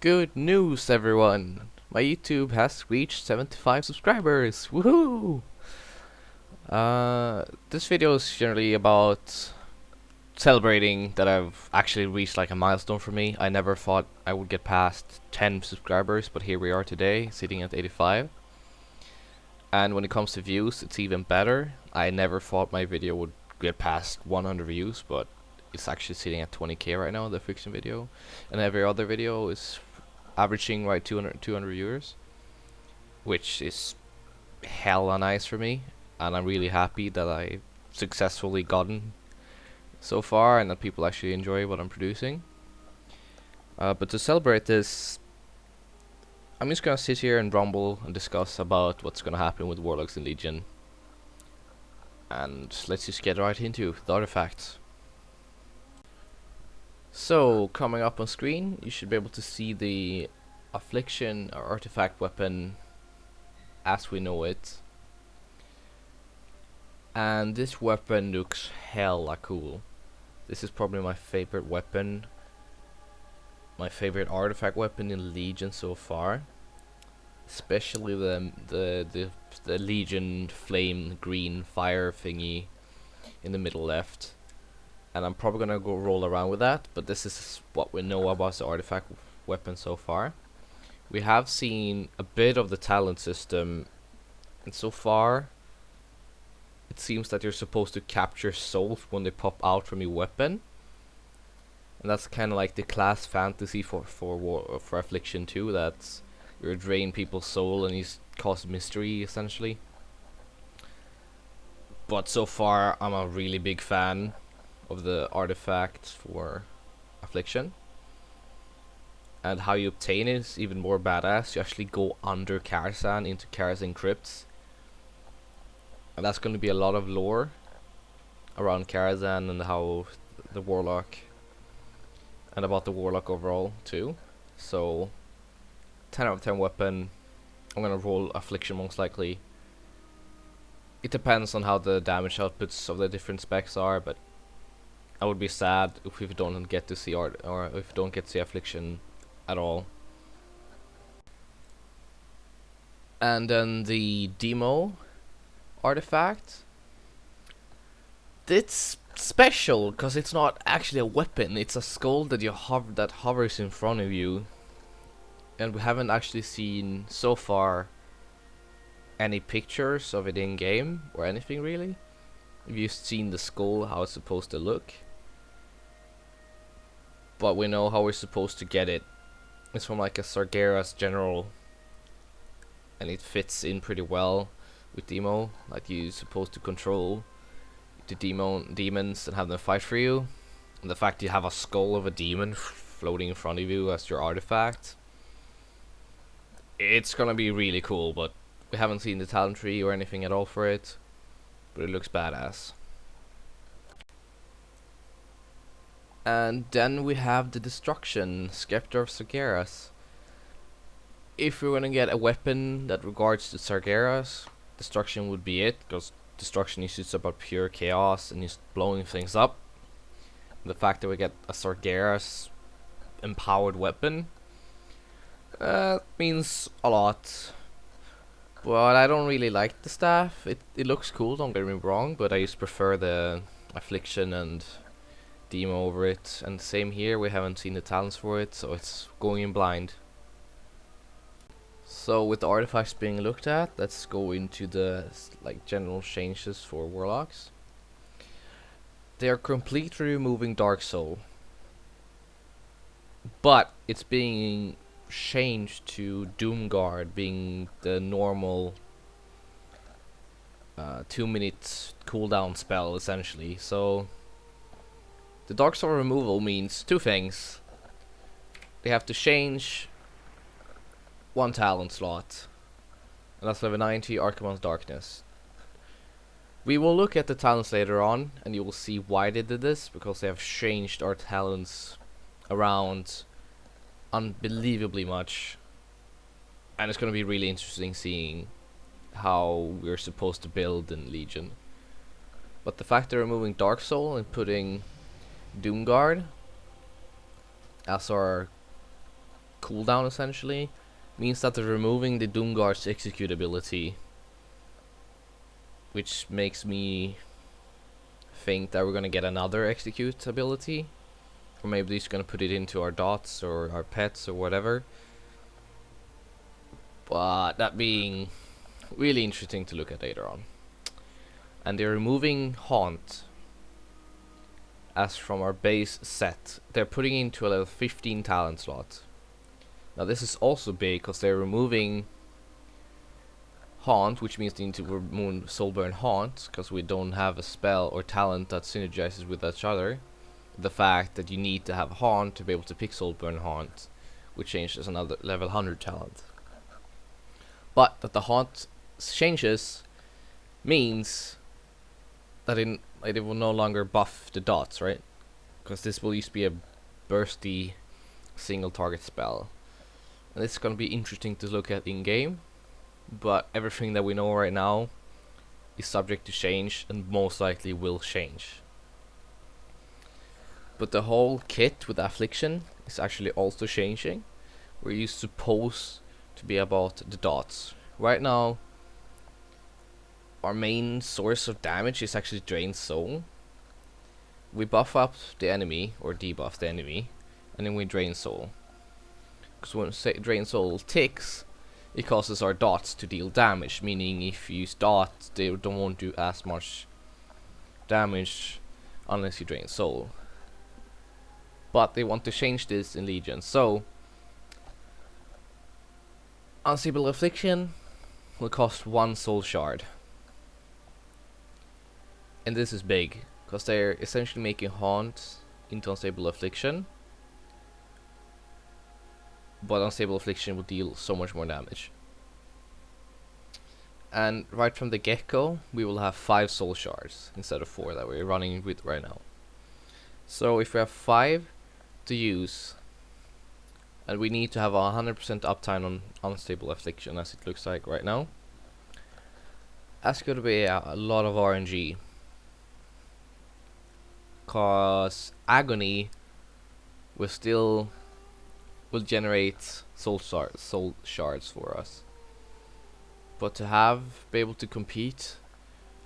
Good news, everyone! My YouTube has reached 75 subscribers! Woohoo! This video is generally about celebrating that I've actually reached like a milestone for me. I never thought I would get past 10 subscribers, but here we are today, sitting at 85. And when it comes to views, it's even better. I never thought my video would get past 100 views, but it's actually sitting at 20k right now, the Affliction video. And every other video is averaging right 200 viewers, which is hella nice for me, and I'm really happy that I successfully gotten so far and that people actually enjoy what I'm producing. But to celebrate this, I'm just gonna sit here and rumble and discuss about what's gonna happen with Warlocks and Legion, and let's just get right into the artifacts. So, coming up on screen, you should be able to see the Affliction or artifact weapon as we know it. And this weapon looks hella cool. This is probably my favorite weapon, my favorite artifact weapon in Legion so far. Especially the Legion flame green fire thingy in the middle left. And I'm probably gonna go roll around with that, but this is what we know about the artifact weapon so far. We have seen a bit of the talent system, and so far it seems that you're supposed to capture souls when they pop out from your weapon, and that's kind of like the class fantasy for Affliction 2. That you drain people's soul and you cause mystery essentially. But so far I'm a really big fan of the artifact for Affliction, and how you obtain it is even more badass. You actually go under Karazhan into Karazhan crypts, and that's going to be a lot of lore around Karazhan and how the Warlock and about the Warlock overall too. So 10 out of 10 weapon. I'm gonna roll Affliction most likely. It depends on how the damage outputs of the different specs are, but I would be sad if we don't get to see art, or if we don't get to see Affliction at all. And then the demo artifact. It's special because it's not actually a weapon. It's a skull that hovers in front of you, and we haven't actually seen so far any pictures of it in game or anything really. We've seen the skull, how it's supposed to look, but we know how we're supposed to get it. It's from like a Sargeras general, and it fits in pretty well with demo. Like, you're supposed to control the demons and have them fight for you, and the fact you have a skull of a demon floating in front of you as your artifact, it's gonna be really cool. But we haven't seen the talent tree or anything at all for it, but it looks badass. And then we have the Destruction, Scepter of Sargeras. If we're gonna get a weapon that regards to Sargeras, Destruction would be it, because Destruction is just about pure chaos and just blowing things up. And the fact that we get a Sargeras empowered weapon means a lot. But I don't really like the staff. It looks cool, don't get me wrong, but I just prefer the Affliction and demo over it. And same here, we haven't seen the talents for it, so it's going in blind. So with the artifacts being looked at, let's go into the general changes for Warlocks. They are completely removing Dark Soul, but it's being changed to Doomguard being the normal 2-minute cooldown spell essentially. So the Dark Soul removal means two things. They have to change one talent slot, and that's level 90 Archimon's Darkness. We will look at the talents later on, and you will see why they did this, because they have changed our talents around unbelievably much, and it's going to be really interesting seeing how we're supposed to build in Legion. But the fact they're removing Dark Soul and putting Doomguard as our cooldown essentially, means that they're removing the Doomguard's execute ability, which makes me think that we're gonna get another execute ability, or maybe they're just gonna put it into our dots or our pets or whatever. But that being really interesting to look at later on. And they're removing Haunt as from our base set. They're putting into a level 15 talent slot. Now this is also big because they're removing Haunt, which means they need to remove Soulburn Haunt, because we don't have a spell or talent that synergizes with each other. The fact that you need to have Haunt to be able to pick Soulburn Haunt, which changes another level 100 talent. But that the Haunt changes means that it will no longer buff the dots, right? Because this will used to be a bursty single target spell. And it's going to be interesting to look at in game. But everything that we know right now is subject to change and most likely will change. But the whole kit with Affliction is actually also changing. Where you're supposed to be about the dots. Right now, our main source of damage is actually Drain Soul. We buff up the enemy, or debuff the enemy, and then we Drain Soul. Because when Drain Soul ticks, it causes our dots to deal damage, meaning if you use dots, they don't want to do as much damage unless you Drain Soul. But they want to change this in Legion, so Unstable Affliction will cost 1 Soul Shard. And this is big, because they're essentially making Haunt into Unstable Affliction. But Unstable Affliction will deal so much more damage. And right from the get-go, we will have 5 Soul Shards instead of 4 that we're running with right now. So if we have 5 to use, and we need to have 100% uptime on Unstable Affliction as it looks like right now, that's going to be a lot of RNG. Cause Agony will generate soul shards for us. But to be able to compete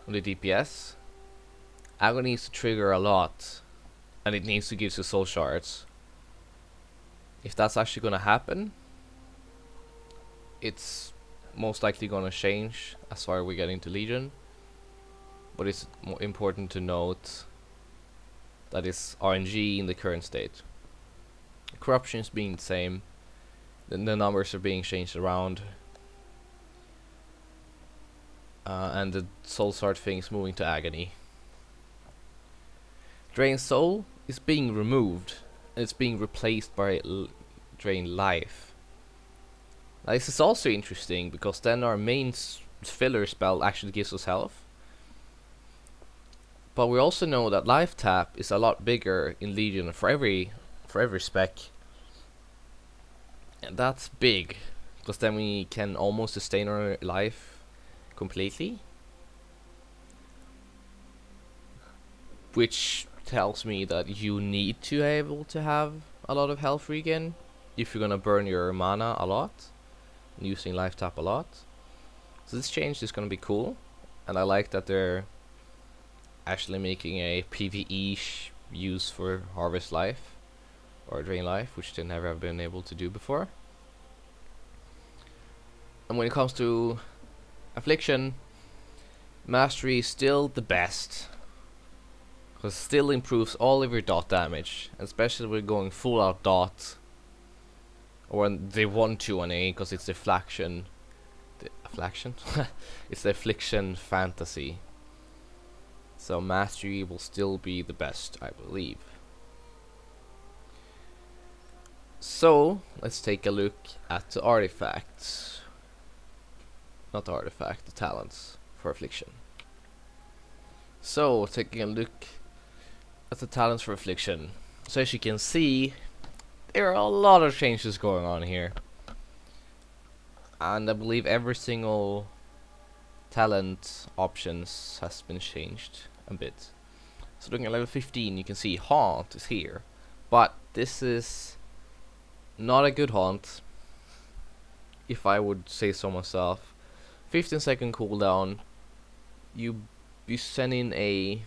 on the DPS, Agony needs to trigger a lot, and it needs to give you soul shards. If that's actually gonna happen, it's most likely gonna change as far as we get into Legion. But it's more important to note that is RNG in the current state. Corruption is being the same, then the numbers are being changed around, and the soul shard thing is moving to Agony. Drain Soul is being removed, and it's being replaced by Drain Life. Now this is also interesting, because then our main filler spell actually gives us health. But we also know that life tap is a lot bigger in Legion for every spec. And that's big, because then we can almost sustain our life completely. Which tells me that you need to be able to have a lot of health regen if you're gonna burn your mana a lot, using life tap a lot. So this change is gonna be cool, and I like that they're actually making a PvE use for Harvest Life or Drain Life, which they never have been able to do before. And when it comes to Affliction, Mastery is still the best, because it still improves all of your dot damage, especially when going full out dot, or when they want to on A, because it's the Affliction. It's the Affliction fantasy. So Mastery will still be the best, I believe. So let's take a look at the artifacts. Not the artifact, the talents for Affliction. So taking a look at the talents for Affliction. So as you can see, there are a lot of changes going on here. And I believe every single talent options has been changed a bit. So looking at level 15, you can see Haunt is here, but this is Not a good haunt, if I would say so myself. 15-second cooldown. You send in a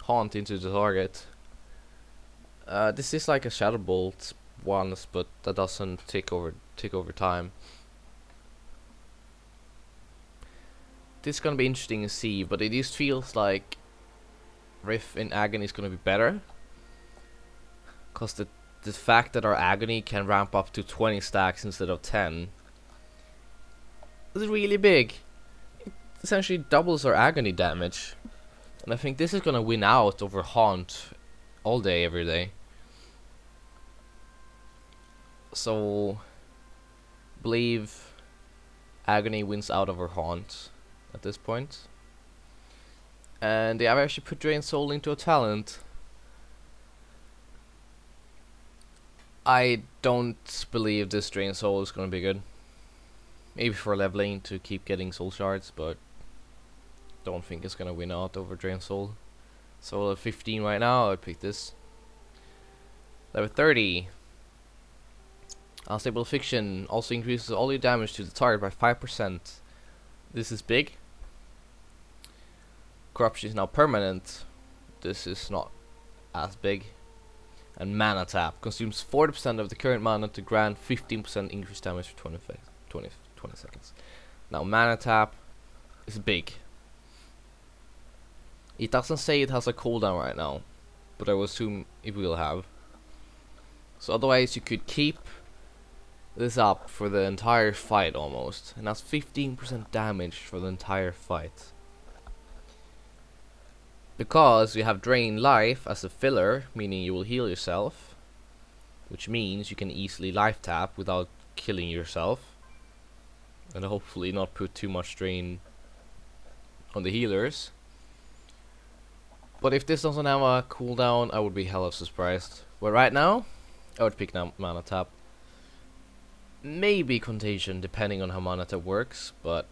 haunt into the target. This is like a shadow bolt once, but that doesn't take over time. This is gonna be interesting to see, but it just feels like Riff in Agony is gonna be better, cause the fact that our Agony can ramp up to 20 stacks instead of 10 is really big. It essentially doubles our Agony damage, and I think this is gonna win out over Haunt all day, every day. So, believe Agony wins out over Haunt at this point. And they have actually put Drain Soul into a talent. I don't believe this Drain Soul is gonna be good. Maybe for leveling to keep getting soul shards, but don't think it's gonna win out over Drain Soul. So level 15 right now, I'd pick this. Level 30. Unstable Affliction also increases all your damage to the target by 5%. This is big. Corruption is now permanent. This is not as big. And Mana Tap consumes 40% of the current mana to grant 15% increased damage for 20 seconds. Now Mana Tap is big. It doesn't say it has a cooldown right now, but I will assume it will have. So otherwise you could keep this up for the entire fight almost, and that's 15% damage for the entire fight. Because you have Drain Life as a filler, meaning you will heal yourself, which means you can easily life tap without killing yourself, and hopefully not put too much strain on the healers. But if this doesn't have a cooldown, I would be hella surprised. But right now, I would pick Mana Tap. Maybe Contagion, depending on how Mana Tap works, but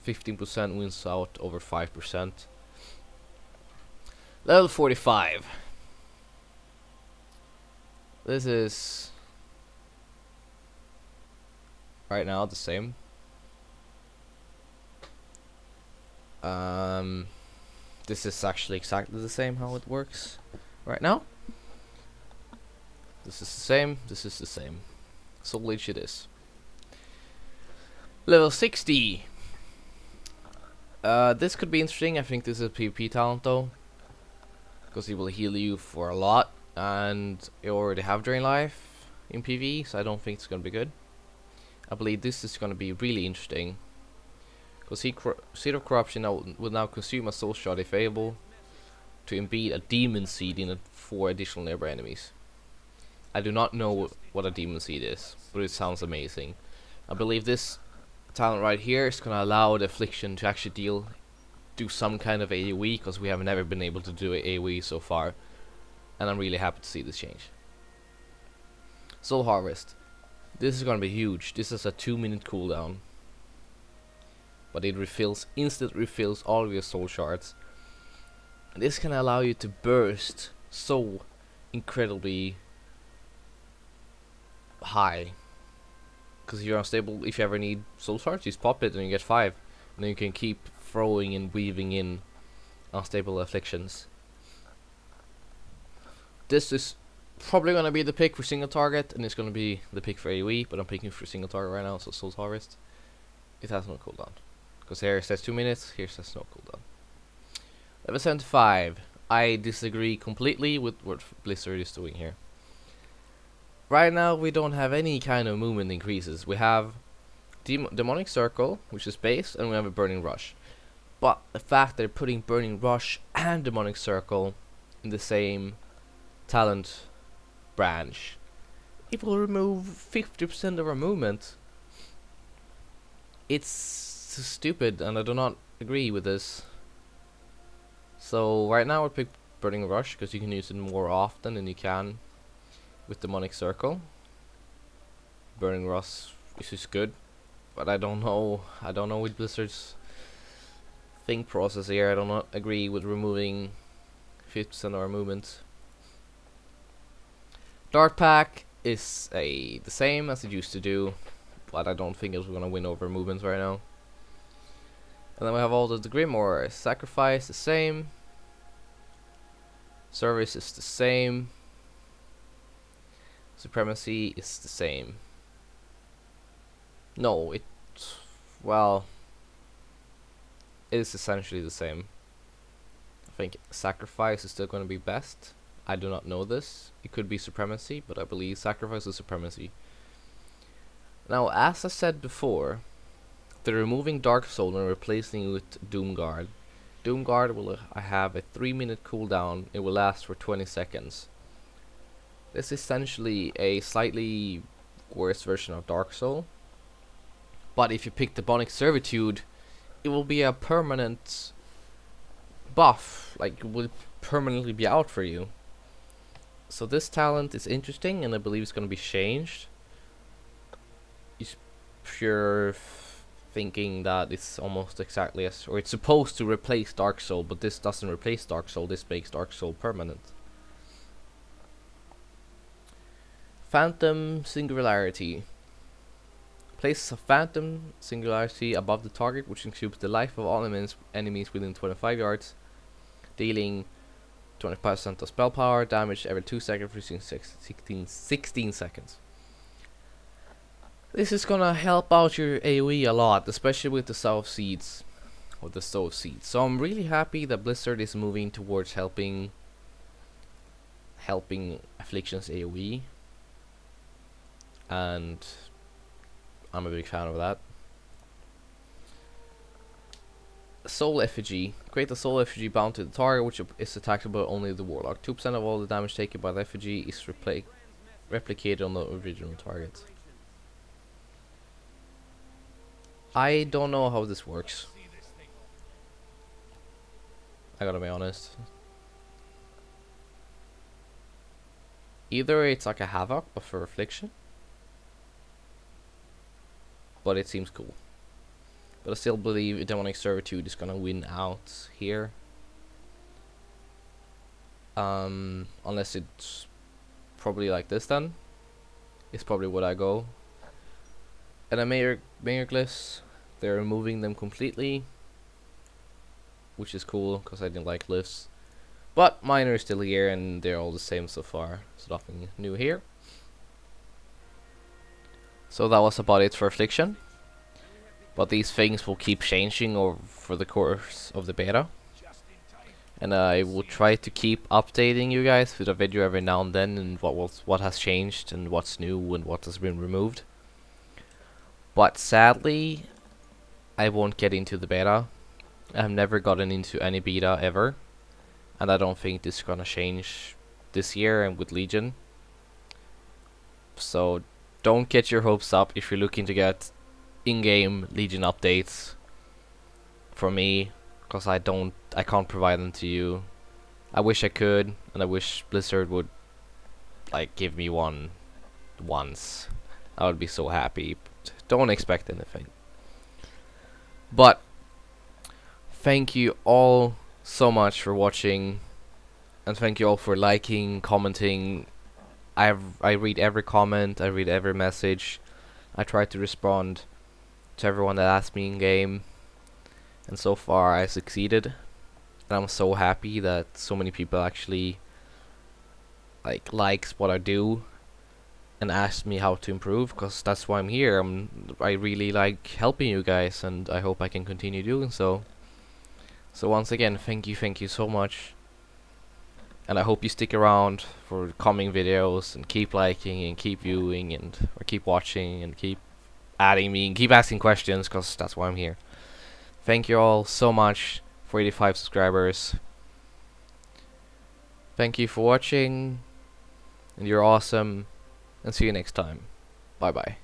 15% wins out over 5%. Level 45. This is right now the same. This is actually exactly the same how it works right now. This is the same, this is the same. Soul Leech it is. Level 60. This could be interesting. I think this is a PvP talent though, because he will heal you for a lot, and you already have Drain Life in PvE, so I don't think it's gonna be good. I believe this is gonna be really interesting, because Seed of Corruption will now consume a soul shard if able to embed a demon seed in it for additional nearby enemies. I do not know what a demon seed is, but it sounds amazing. I believe this talent right here is gonna allow the Affliction to actually do some kind of AoE, because we have never been able to do AoE so far, and I'm really happy to see this change. Soul Harvest. This is gonna be huge. This is a 2-minute cooldown, but it instant refills all of your soul shards, and this can allow you to burst so incredibly high, because you're unstable. If you ever need soul shards, just pop it and you get 5, and then you can keep throwing and weaving in unstable afflictions. This is probably gonna be the pick for single target, and it's gonna be the pick for AoE, but I'm picking for single target right now, so Soul Harvest. It has no cooldown, because here it says 2 minutes, here it says no cooldown. Level 75. I disagree completely with what Blizzard is doing here. Right now we don't have any kind of movement increases. We have Demonic Circle, which is base, and we have a Burning Rush. But the fact that they're putting Burning Rush and Demonic Circle in the same talent branch, it will remove 50% of our movement. It's stupid, and I do not agree with this. So right now I pick Burning Rush, because you can use it more often than you can with Demonic Circle. Burning Rush is just good, but I don't know with Blizzard's think process here. I do not agree with removing 50% of our movement. Dart Pack is the same as it used to do, but I don't think it's gonna win over movements right now. And then we have all the Grimoire. Sacrifice the same. Service is the same. Supremacy is the same. No, well, it is essentially the same. I think Sacrifice is still going to be best. I do not know this. It could be Supremacy, but I believe Sacrifice is Supremacy. Now, as I said before, they're removing Dark Soul and replacing it with Doomguard. Doomguard will have a 3-minute cooldown. It will last for 20 seconds. This is essentially a slightly worse version of Dark Soul. But if you pick Demonic Servitude, it will be a permanent buff. Like, it will permanently be out for you. So this talent is interesting, and I believe it's going to be changed. If you're thinking that it's almost exactly as, or it's supposed to replace Dark Soul, but this doesn't replace Dark Soul, this makes Dark Soul permanent. Phantom Singularity. Places a Phantom Singularity above the target, which includes the life of all enemies within 25 yards, dealing 25% of spell power, damage every 2 seconds for 16 seconds. This is gonna help out your AoE a lot, especially with the South Seeds, with the Stove Seeds. So I'm really happy that Blizzard is moving towards helping Affliction's AoE, and I'm a big fan of that. Soul Effigy. Create a Soul Effigy bound to the target, which is attackable by only the Warlock. 2% of all the damage taken by the effigy is replicated on the original target. I don't know how this works. I gotta be honest. Either it's like a Havoc, but for Affliction. But it seems cool. But I still believe Demonic Servitude is gonna win out here. Unless it's probably like this then. It's probably what I go. And a Mayor Glyphs, they're removing them completely, which is cool because I didn't like glyphs. But mine are still here and they're all the same so far, so nothing new here. So that was about it for Affliction. But these things will keep changing over the course of the beta. And I will try to keep updating you guys with a video every now and then, and what has changed and what's new and what has been removed. But sadly, I won't get into the beta. I have never gotten into any beta ever, and I don't think this is gonna change this year and with Legion. So don't get your hopes up if you're looking to get in-game Legion updates from me, because I can't provide them to you. I wish I could, and I wish Blizzard would like give me one once. I would be so happy. But don't expect anything. But thank you all so much for watching, and thank you all for liking, commenting. I read every comment, I read every message. I try to respond to everyone that asks me in game, and so far I succeeded. And I'm so happy that so many people actually likes what I do and ask me how to improve, because that's why I'm here. I really like helping you guys, and I hope I can continue doing so. So once again, thank you so much, and I hope you stick around for coming videos and keep liking and keep viewing and or keep watching and keep adding me and keep asking questions, because that's why I'm here. Thank you all so much for 85 subscribers. Thank you for watching, and you're awesome, and see you next time. Bye bye.